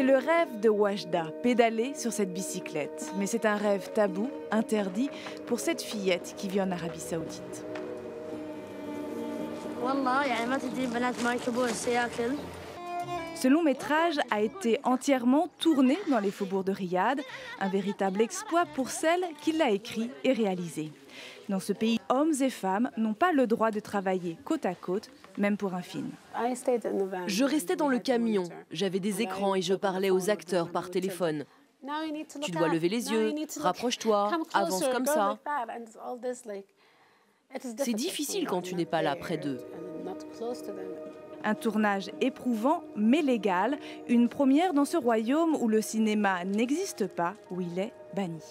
C'est le rêve de Wajda, pédaler sur cette bicyclette. Mais c'est un rêve tabou, interdit, pour cette fillette qui vit en Arabie Saoudite. Ce long métrage a été entièrement tourné dans les faubourgs de Riyad, un véritable exploit pour celle qui l'a écrit et réalisé. Dans ce pays, hommes et femmes n'ont pas le droit de travailler côte à côte, même pour un film. Je restais dans le camion, j'avais des écrans et je parlais aux acteurs par téléphone. Tu dois lever les yeux, rapproche-toi, avance comme ça. C'est difficile quand tu n'es pas là près d'eux. Un tournage éprouvant mais légal, une première dans ce royaume où le cinéma n'existe pas, où il est banni.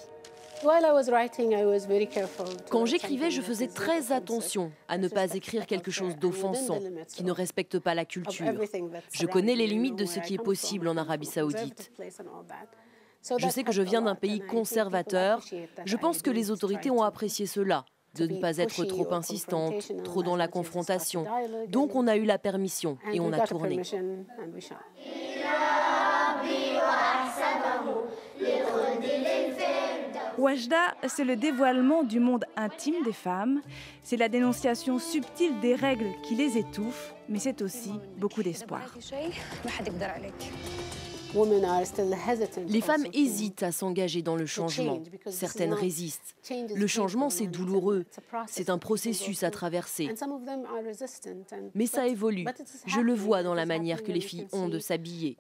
Quand j'écrivais, je faisais très attention à ne pas écrire quelque chose d'offensant, qui ne respecte pas la culture. Je connais les limites de ce qui est possible en Arabie Saoudite. Je sais que je viens d'un pays conservateur. Je pense que les autorités ont apprécié cela, de ne pas être trop insistante, trop dans la confrontation. Donc on a eu la permission et on a tourné. Wajda, c'est le dévoilement du monde intime des femmes, c'est la dénonciation subtile des règles qui les étouffent, mais c'est aussi beaucoup d'espoir. Les femmes hésitent à s'engager dans le changement. Certaines résistent. Le changement, c'est douloureux. C'est un processus à traverser. Mais ça évolue. Je le vois dans la manière que les filles ont de s'habiller.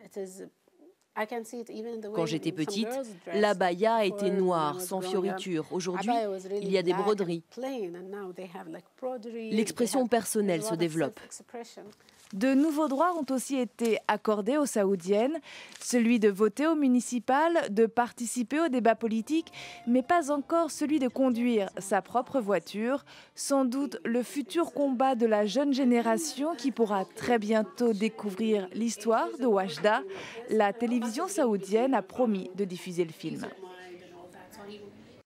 Quand j'étais petite, l'abaya était noire, sans fioriture. Aujourd'hui, il y a des broderies. L'expression personnelle se développe. De nouveaux droits ont aussi été accordés aux Saoudiennes, celui de voter au municipal, de participer au débat politique, mais pas encore celui de conduire sa propre voiture. Sans doute le futur combat de la jeune génération qui pourra très bientôt découvrir l'histoire de Wajda. La télévision saoudienne a promis de diffuser le film.